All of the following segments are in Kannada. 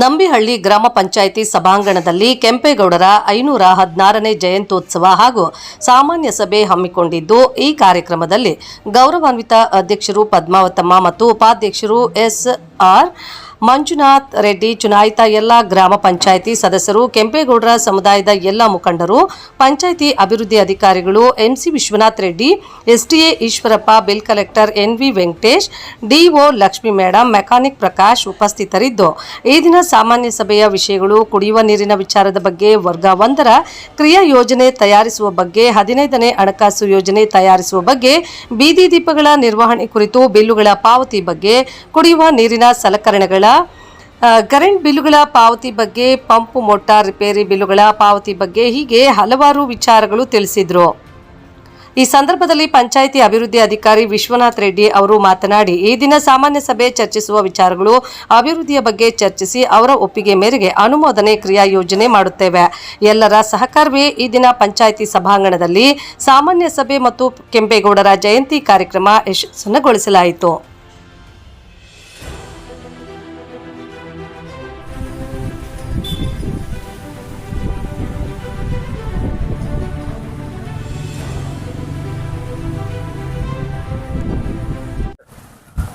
ನಂಬಿಹಳ್ಳಿ ಗ್ರಾಮ ಪಂಚಾಯಿತಿ ಸಭಾಂಗಣದಲ್ಲಿ ಕೆಂಪೇಗೌಡರ 516ನೇ ಜಯಂತ್ಯೋತ್ಸವ ಹಾಗೂ ಸಾಮಾನ್ಯ ಸಭೆ ಹಮ್ಮಿಕೊಂಡಿದ್ದು, ಈ ಕಾರ್ಯಕ್ರಮದಲ್ಲಿ ಗೌರವಾನ್ವಿತ ಅಧ್ಯಕ್ಷರು ಪದ್ಮಾವತಮ್ಮ ಮತ್ತು ಉಪಾಧ್ಯಕ್ಷರು ಎಸ್.ಆರ್. ಮಂಜುನಾಥ್ ರೆಡ್ಡಿ, ಚುನಾಯಿತ ಎಲ್ಲ ಗ್ರಾಮ ಪಂಚಾಯಿತಿ ಸದಸ್ಯರು, ಕೆಂಪೇಗೌಡರ ಸಮುದಾಯದ ಎಲ್ಲ ಮುಖಂಡರು, ಪಂಚಾಯಿತಿ ಅಭಿವೃದ್ಧಿ ಅಧಿಕಾರಿಗಳು, MC Vishwanath Reddy, STA Eshwarappa, bill collector N V. Venkatesh, DO Lakshmi madam, mechanic Prakash ಉಪಸ್ಥಿತರಿದ್ದು, ಈ ದಿನ ಸಾಮಾನ್ಯ ಸಭೆಯ ವಿಷಯಗಳು ಕುಡಿಯುವ ನೀರಿನ ವಿಚಾರದ ಬಗ್ಗೆ, ವರ್ಗ 1ರ ಕ್ರಿಯಾ ಯೋಜನೆ ತಯಾರಿಸುವ ಬಗ್ಗೆ, 15ನೇ ಹಣಕಾಸು ಯೋಜನೆ ತಯಾರಿಸುವ ಬಗ್ಗೆ, ಬೀದಿ ದೀಪಗಳ ನಿರ್ವಹಣೆ ಕುರಿತು, ಬಿಲ್ಲುಗಳ ಪಾವತಿ ಬಗ್ಗೆ, ಕುಡಿಯುವ ನೀರಿನ ಸಲಕರಣೆಗಳ ಕರೆಂಟ್ ಬಿಲ್ಲುಗಳ ಪಾವತಿ ಬಗ್ಗೆ, ಪಂಪ್ ಮೋಟಾರ್ ರಿಪೇರಿ ಬಿಲ್ಲುಗಳ ಪಾವತಿ ಬಗ್ಗೆ ಹೀಗೆ ಹಲವಾರು ವಿಚಾರಗಳು ತಿಳಿಸಿದರು. ಈ ಸಂದರ್ಭದಲ್ಲಿ ಪಂಚಾಯಿತಿ ಅಭಿವೃದ್ಧಿ ಅಧಿಕಾರಿ ವಿಶ್ವನಾಥ್ ರೆಡ್ಡಿ ಅವರು ಮಾತನಾಡಿ, ಈ ದಿನ ಸಾಮಾನ್ಯ ಸಭೆ ಚರ್ಚಿಸುವ ವಿಚಾರಗಳು ಅಭಿವೃದ್ಧಿಯ ಬಗ್ಗೆ ಚರ್ಚಿಸಿ ಅವರ ಒಪ್ಪಿಗೆ ಮೇರೆಗೆ ಅನುಮೋದನೆ ಕ್ರಿಯಾ ಯೋಜನೆ ಮಾಡುತ್ತೇವೆ. ಎಲ್ಲರ ಸಹಕಾರವೇ ಈ ದಿನ ಪಂಚಾಯಿತಿ ಸಭಾಂಗಣದಲ್ಲಿ ಸಾಮಾನ್ಯ ಸಭೆ ಮತ್ತು ಕೆಂಪೇಗೌಡರ ಜಯಂತಿ ಕಾರ್ಯಕ್ರಮ ಯಶಸ್ವಿಗೊಳಿಸಲಾಯಿತು.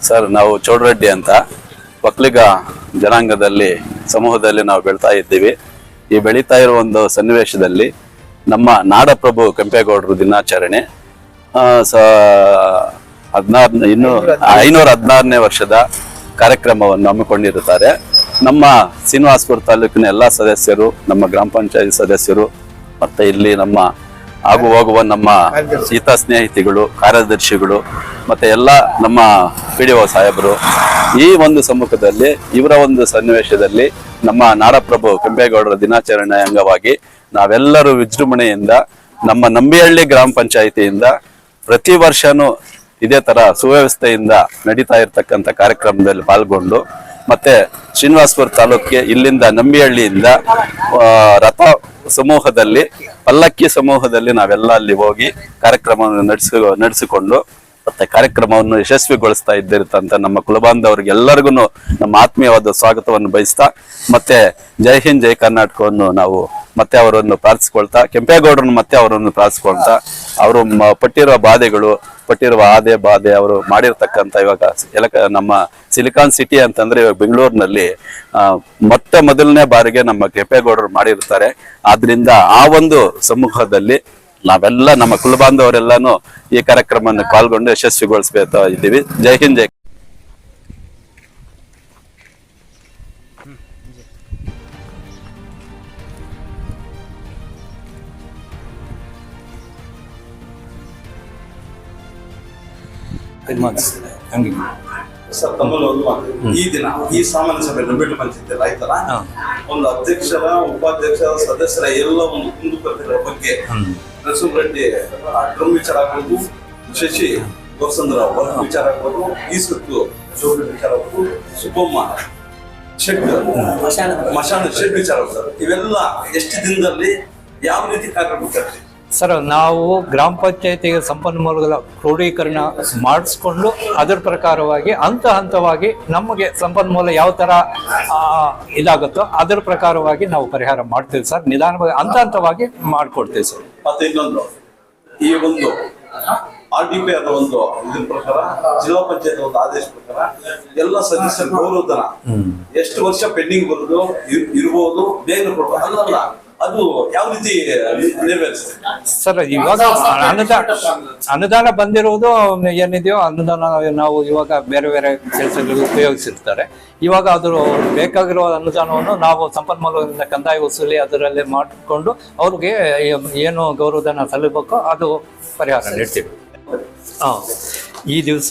ಸರ್, ನಾವು ಚೌಡರೆಡ್ಡಿ ಅಂತ ಒಕ್ಕಲಿಗ ಜನಾಂಗದಲ್ಲಿ ಸಮೂಹದಲ್ಲಿ ನಾವು ಬೆಳ್ತಾ ಇದ್ದೀವಿ. ಈ ಬೆಳೀತಾ ಇರುವ ಒಂದು ಸನ್ನಿವೇಶದಲ್ಲಿ ನಮ್ಮ ನಾಡಪ್ರಭು ಕೆಂಪೇಗೌಡರು ದಿನಾಚರಣೆ 516ನೇ ವರ್ಷದ ಕಾರ್ಯಕ್ರಮವನ್ನು ಹಮ್ಮಿಕೊಂಡಿರುತ್ತಾರೆ. ನಮ್ಮ ಶ್ರೀನಿವಾಸಪುರ ತಾಲೂಕಿನ ಎಲ್ಲ ಸದಸ್ಯರು, ನಮ್ಮ ಗ್ರಾಮ ಪಂಚಾಯತ್ ಸದಸ್ಯರು, ಮತ್ತೆ ಇಲ್ಲಿ ನಮ್ಮ ಆಗು ಹೋಗುವ ನಮ್ಮ ಹಿತ ಸ್ನೇಹಿತಿಗಳು, ಕಾರ್ಯದರ್ಶಿಗಳು, ಮತ್ತೆ ಎಲ್ಲ ನಮ್ಮ PDO ಸಾಹೇಬರು, ಈ ಒಂದು ಸಮ್ಮುಖದಲ್ಲಿ ಇವರ ಒಂದು ಸನ್ನಿವೇಶದಲ್ಲಿ ನಮ್ಮ ನಾಡಪ್ರಭು ಕೆಂಪೇಗೌಡರ ದಿನಾಚರಣೆ ಅಂಗವಾಗಿ ನಾವೆಲ್ಲರೂ ವಿಜೃಂಭಣೆಯಿಂದ ನಮ್ಮ ನಂಬಿಹಳ್ಳಿ ಗ್ರಾಮ ಪಂಚಾಯಿತಿಯಿಂದ ಪ್ರತಿ ವರ್ಷನೂ ಇದೇ ತರ ಸುವ್ಯವಸ್ಥೆಯಿಂದ ನಡೀತಾ ಇರ್ತಕ್ಕಂಥ ಕಾರ್ಯಕ್ರಮದಲ್ಲಿ ಪಾಲ್ಗೊಂಡು, ಮತ್ತೆ ಶ್ರೀನಿವಾಸಪುರ ತಾಲೂಕಿಗೆ ಇಲ್ಲಿಂದ ನಂಬಿಹಳ್ಳಿಯಿಂದ ರಥ ಸಮೂಹದಲ್ಲಿ, ಪಲ್ಲಕ್ಕಿ ಸಮೂಹದಲ್ಲಿ ನಾವೆಲ್ಲ ಅಲ್ಲಿ ಹೋಗಿ ಕಾರ್ಯಕ್ರಮವನ್ನು ನಡೆಸಿಕೊಂಡು ಮತ್ತೆ ಕಾರ್ಯಕ್ರಮವನ್ನು ಯಶಸ್ವಿಗೊಳಿಸ್ತಾ ಇದ್ದಿರ್ತಂತ ನಮ್ಮ ಕುಲಬಾಂಧವರಿಗೆ ಎಲ್ಲರಿಗೂ ನಮ್ಮ ಆತ್ಮೀಯವಾದ ಸ್ವಾಗತವನ್ನು ಬಯಸ್ತಾ, ಮತ್ತೆ ಜೈ ಹಿಂದ್ ಜೈ ಕರ್ನಾಟಕವನ್ನು ನಾವು ಮತ್ತೆ ಅವರನ್ನು ಪ್ರಾರ್ಥಿಸ್ಕೊಳ್ತಾ, ಕೆಂಪೇಗೌಡರನ್ನು ಮತ್ತೆ ಅವರನ್ನು ಪ್ರಾರ್ಥಿಸ್ಕೊಳ್ತಾ, ಅವರು ಪಟ್ಟಿರುವ ಬಾಧೆಗಳು, ಪಟ್ಟಿರುವ ಆದೆ ಬಾಧೆ, ಅವರು ಮಾಡಿರ್ತಕ್ಕಂಥ ಇವಾಗ ನಮ್ಮ ಸಿಲಿಕಾನ್ ಸಿಟಿ ಅಂತಂದ್ರೆ ಇವಾಗ ಬೆಂಗಳೂರಿನಲ್ಲಿ ಮೊದಲನೇ ಬಾರಿಗೆ ನಮ್ಮ ಕೆಂಪೇಗೌಡರು ಮಾಡಿರ್ತಾರೆ. ಆದ್ರಿಂದ ಆ ಒಂದು ಸಮೂಹದಲ್ಲಿ ನಾವೆಲ್ಲ ನಮ್ಮ ಕುಲಬಾಂಧವರೆಲ್ಲಾನು ಈ ಕಾರ್ಯಕ್ರಮವನ್ನು ಪಾಲ್ಗೊಂಡು ಯಶಸ್ವಿಗೊಳಿಸ್ತಾ ಇದ್ದೀವಿ. ಜೈ ಹಿಂದ್ ಜೈ. ಸರ್, ತಮ್ಮಲ್ಲಿ ಒಂದು ಮಾತು, ಈ ದಿನ ಈ ಸಾಮಾನ್ಯ ಸಭೆ ನಂಬಿಹಳ್ಳಿ ಪಂಚಾಯತ್ ಆಯ್ತಲ್ಲ, ಒಂದು ಅಧ್ಯಕ್ಷರ, ಉಪಾಧ್ಯಕ್ಷರ, ಸದಸ್ಯರ ಎಲ್ಲ ಒಂದು ಕುಂದುಕೊರತೆಗಳ ಬಗ್ಗೆ ನರಸಿಂಹರೆಡ್ಡಿ ಡ್ರಮ್ ವಿಚಾರ ಆಗ್ಬೋದು, ಶಶಿ ಗೋಸಂದ್ರ ವಿಚಾರ ಆಗ್ಬೋದು, ಈ ಸುತ್ತು ಚೌಡರೆಡ್ಡಿ ವಿಚಾರ ಆಗ್ಬೋದು, ಸುಬ್ಬಮ್ಮ ಶೆಡ್ ಮಶಾನ ಶೆಡ್ ವಿಚಾರ ಆಗ್ಬೋದು, ಇವೆಲ್ಲ ಎಷ್ಟು ದಿನದಲ್ಲಿ ಯಾವ ರೀತಿ ಕಾರ್ಯಕ್ರಮ ಕಟ್ಟಿ ಸರ್, ನಾವು ಗ್ರಾಮ ಪಂಚಾಯತಿಗೆ ಸಂಪನ್ಮೂಲಗಳ ಕ್ರೋಢೀಕರಣ ಮಾಡಿಸ್ಕೊಂಡು ಅದರ ಪ್ರಕಾರವಾಗಿ ಹಂತವಾಗಿ ನಮಗೆ ಸಂಪನ್ಮೂಲ ಯಾವ ಥರ ಇದಾಗುತ್ತೋ ಅದರ ಪ್ರಕಾರವಾಗಿ ನಾವು ಪರಿಹಾರ ಮಾಡ್ತೀವಿ ಸರ್. ನಿಧಾನವಾಗಿ ಹಂತವಾಗಿ ಮಾಡಿಕೊಡ್ತೀವಿ ಸರ್. ಮತ್ತೆ ಇನ್ನೊಂದು, ಈ ಒಂದು RDP ಆದ ಒಂದು ಇದ್ರ ಪ್ರಕಾರ, ಜಿಲ್ಲಾ ಪಂಚಾಯತ್ ಒಂದು ಆದೇಶ ಪ್ರಕಾರ ಎಲ್ಲ ಸದಸ್ಯರ ಗೌರವಧನ ಎಷ್ಟು ವರ್ಷ ಪೆಂಡಿಂಗ್ ಬರೋದು ಇರ್ಬೋದು, ಬೇಗ ಕೊಡ್ಬೋದು, ಅಲ್ಲ ಅದು ಯಾವ ರೀತಿ ಸರ್? ಇವಾಗ ಅನುದಾನ ಬಂದಿರುವುದು ಏನಿದೆಯೋ ಅನುದಾನ ನಾವು ಇವಾಗ ಬೇರೆ ಬೇರೆ ಕೆಲಸಗಳಿಗೆ ಉಪಯೋಗಿಸಿರ್ತಾರೆ. ಇವಾಗ ಅದ್ರ ಬೇಕಾಗಿರುವ ಅನುದಾನವನ್ನು ನಾವು ಸಂಪನ್ಮೂಲದಿಂದ ಕಂದಾಯ ವಸೂಲಿ ಅದರಲ್ಲೇ ಮಾಡಿಕೊಂಡು ಅವ್ರಿಗೆ ಏನು ಗೌರವಧನ ಸಲ್ಲಬೇಕೋ ಅದು ಪರಿಹಾರ ನೀಡ್ತೀವಿ. ಈ ದಿವಸ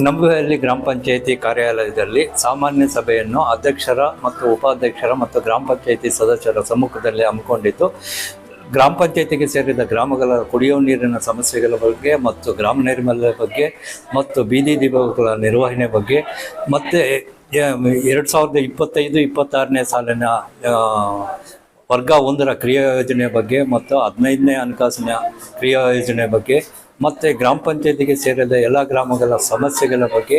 ನಂಬಿಹಳ್ಳಿ ಗ್ರಾಮ ಪಂಚಾಯತಿ ಕಾರ್ಯಾಲಯದಲ್ಲಿ ಸಾಮಾನ್ಯ ಸಭೆಯನ್ನು ಅಧ್ಯಕ್ಷರ ಮತ್ತು ಉಪಾಧ್ಯಕ್ಷರ ಮತ್ತು ಗ್ರಾಮ ಪಂಚಾಯತಿ ಸದಸ್ಯರ ಸಮ್ಮುಖದಲ್ಲಿ ಹಮ್ಮಿಕೊಂಡಿದ್ದು, ಗ್ರಾಮ ಪಂಚಾಯತಿಗೆ ಸೇರಿದ ಗ್ರಾಮಗಳ ಕುಡಿಯುವ ನೀರಿನ ಸಮಸ್ಯೆಗಳ ಬಗ್ಗೆ ಮತ್ತು ಗ್ರಾಮ ನೈರ್ಮಲ್ಯ ಬಗ್ಗೆ ಮತ್ತು ಬೀದಿ ದೀಪಗಳ ನಿರ್ವಹಣೆ ಬಗ್ಗೆ ಮತ್ತು 2025-26ನೇ ಸಾಲಿನ ವರ್ಗ 1ರ ಕ್ರಿಯಾ ಯೋಜನೆ ಬಗ್ಗೆ ಮತ್ತು 15ನೇ ಹಣಕಾಸಿನ ಕ್ರಿಯಾ ಯೋಜನೆ ಬಗ್ಗೆ ಮತ್ತು ಗ್ರಾಮ ಪಂಚಾಯತಿಗೆ ಸೇರಿದ ಎಲ್ಲ ಗ್ರಾಮಗಳ ಸಮಸ್ಯೆಗಳ ಬಗ್ಗೆ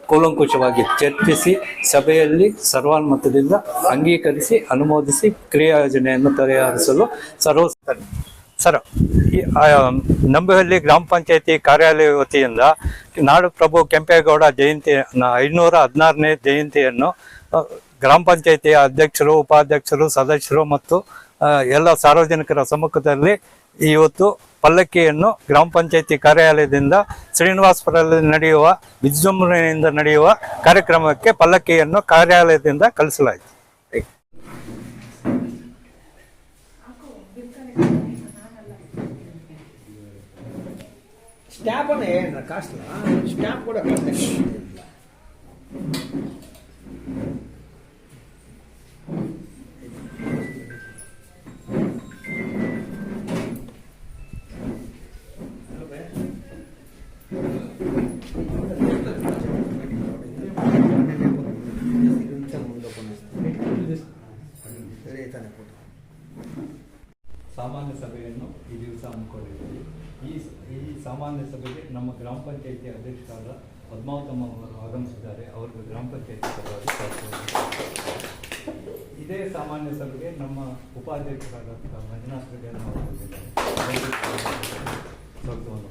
ಕೂಲಂಕುಷವಾಗಿ ಚರ್ಚಿಸಿ ಸಭೆಯಲ್ಲಿ ಸರ್ವಾನುಮತದಿಂದ ಅಂಗೀಕರಿಸಿ ಅನುಮೋದಿಸಿ ಕ್ರಿಯಾ ಯೋಜನೆಯನ್ನು ತಯಾರಿಸಲು ಸರ್ ನಂಬಿಹಳ್ಳಿ ಗ್ರಾಮ ಪಂಚಾಯತಿ ಕಾರ್ಯಾಲಯ ವತಿಯಿಂದ ನಾಡಪ್ರಭು ಕೆಂಪೇಗೌಡ ಜಯಂತಿ 516ನೇ ಜಯಂತಿಯನ್ನು ಗ್ರಾಮ ಪಂಚಾಯತಿಯ ಅಧ್ಯಕ್ಷರು, ಉಪಾಧ್ಯಕ್ಷರು, ಸದಸ್ಯರು ಮತ್ತು ಎಲ್ಲ ಸಾರ್ವಜನಿಕರ ಸಮ್ಮುಖದಲ್ಲಿ ಇವತ್ತು ಪಲ್ಲಕ್ಕಿಯನ್ನು ಗ್ರಾಮ ಪಂಚಾಯತಿ ಕಾರ್ಯಾಲಯದಿಂದ ಶ್ರೀನಿವಾಸಪುರದಲ್ಲಿ ನಡೆಯುವ ವಿಜೃಂಭಣೆಯಿಂದ ನಡೆಯುವ ಕಾರ್ಯಕ್ರಮಕ್ಕೆ ಪಲ್ಲಕ್ಕಿಯನ್ನು ಕಾರ್ಯಾಲಯದಿಂದ ಕಳಿಸಲಾಯಿತು. ಸ್ಟ್ಯಾಪ್ ಏನು ಕಾಸ್ಟ್ ಸ್ಟ್ಯಾಪ್ ಕೂಡ ಸಾಮಾನ್ಯ ಸಭೆಯನ್ನು ಈ ದಿವಸ ಹಮ್ಮಿಕೊಂಡಿದ್ದೀವಿ. ಈ ಸಾಮಾನ್ಯ ಸಭೆಗೆ ನಮ್ಮ ಗ್ರಾಮ ಪಂಚಾಯತಿ ಅಧ್ಯಕ್ಷರಾದ ಪದ್ಮಾವತಮ್ಮ ಅವರು ಆಗಮಿಸಿದ್ದಾರೆ. ಅವರಿಗೆ ಗ್ರಾಮ ಪಂಚಾಯತಿ ಪರವಾಗಿ ಇದೇ ಸಾಮಾನ್ಯ ಸಭೆಗೆ ನಮ್ಮ ಉಪಾಧ್ಯಕ್ಷರಾದ ಮಂಜುನಾಥ್ ರೆಡ್ಡಿ ಅವರು ಸ್ವಾಗತವನ್ನು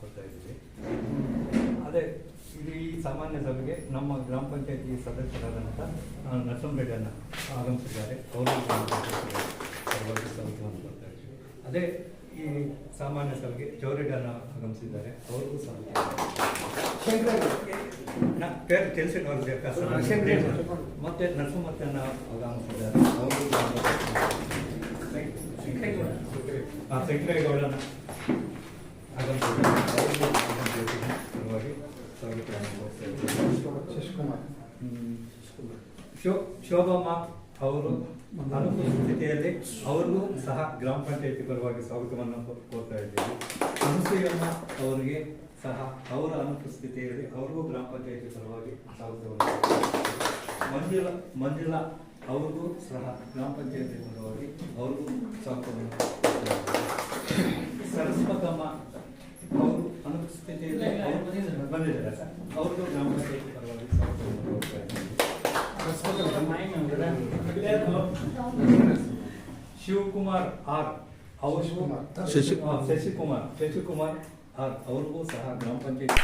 ಕೊಡ್ತಾ ಇದ್ದೀವಿ. ಅದೇ ಈ ಸಾಮಾನ್ಯ ಸಭೆಗೆ ನಮ್ಮ ಗ್ರಾಮ ಪಂಚಾಯತಿ ಸದಸ್ಯರಾದಂಥ ನರಸಿಂಹರೆಡ್ಡಿಯನ್ನು ಆಗಮಿಸಿದ್ದಾರೆ. ಅವರು ಪರವಾಗಿ ಸ್ವಾಗತವನ್ನು ಕೊಡ್ತಾ ಇದ್ದೀವಿ. ಅದೇ ಈ ಸಾಮಾನ್ಯ ಸಭೆಗೆ ಚೌರೆಡ್ಡನ್ನ ಆಗಮಿಸಿದ್ದಾರೆ. ಅವ್ರಿಗೂ ಸ್ವಾಗತ. ಪೇರು ತಿಳಿಸಿದವರು ಮತ್ತೆ ನರಸಿಂಹಮೂರ್ತಿಯನ್ನ ಆಗಮಿಸಿದ್ದಾರೆ. ಅವರು ಶಂಕರೇಗೌಡನ ಆಗಮಿಸಿದ್ದಾರೆ. ಅವ್ರಿಗೂ ಪರವಾಗಿ ಸ್ವಾಗತವನ್ನು ಕೊಡ್ತಾ ಇದ್ದಾರೆ. ಶೋಭಮ್ಮ ಅವರು ಅನುಪಸ್ಥಿತಿಯಲ್ಲಿ ಅವ್ರಿಗೂ ಸಹ ಗ್ರಾಮ ಪಂಚಾಯತಿ ಪರವಾಗಿ ಸ್ವಾಗತವನ್ನು ಕೋರ್ತಾ ಇದ್ದೀವಿ. ಅನಸೂಯಮ್ಮ ಅವರಿಗೆ ಸಹ ಅವರ ಅನುಪಸ್ಥಿತಿಯಲ್ಲಿ ಅವ್ರಿಗೂ ಗ್ರಾಮ ಪಂಚಾಯತಿ ಪರವಾಗಿ ಸ್ವಾಗತವನ್ನು ಮಂಜುಳಾ ಅವ್ರಿಗೂ ಸಹ ಗ್ರಾಮ ಪಂಚಾಯತಿ ಪರವಾಗಿ ಅವ್ರಿಗೂ ಸ್ವಾಗತವನ್ನು ಸರಸ್ವತಮ್ಮ ಅವರು ಅನುಪಸ್ಥಿತಿಯಲ್ಲಿ ಬಂದಿದ್ದಾರೆ ಸರ್. ಅವ್ರಿಗೂ ಗ್ರಾಮ ಪಂಚಾಯತಿ ಪರವಾಗಿ ಸ್ವಾಗತವನ್ನು ಕೋರ್ತಾ ಇದ್ದೀವಿ. ಶಿವಕುಮಾರ್ ಆರ್ ಅವರು ಶಶಿಕುಮಾರ್ ಆರ್ ಅವ್ರಿಗೂ ಸಹ ಗ್ರಾಮ ಪಂಚಾಯತ್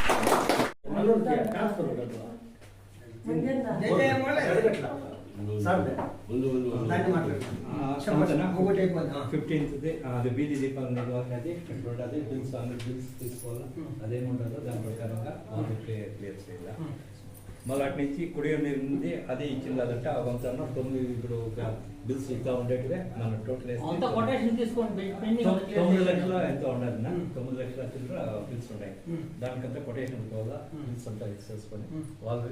అది బీదీ దీపాలు నిర్వహణది రెండోది బిల్స్ బిల్స్ తీసుకోవాలా అదేముండదో దాని ప్రకారంగా క్లియర్ చేయాలి. మళ్ళీ అటు నుంచి కుడి నీరు ఉంది అదే ఇచ్చింది అదంటే అవంతా 9 ఇప్పుడు బిల్స్ ఇస్తా ఉండేటివే మన టోటల్ 9 లక్షల ఎంత ఉండదు 9 లక్షల చిల్లర బిల్స్ ఉన్నాయి. దానికంతా కొటేషన్ పోవాలా బిల్స్ అంతా ఇచ్చేసుకొని వాళ్ళు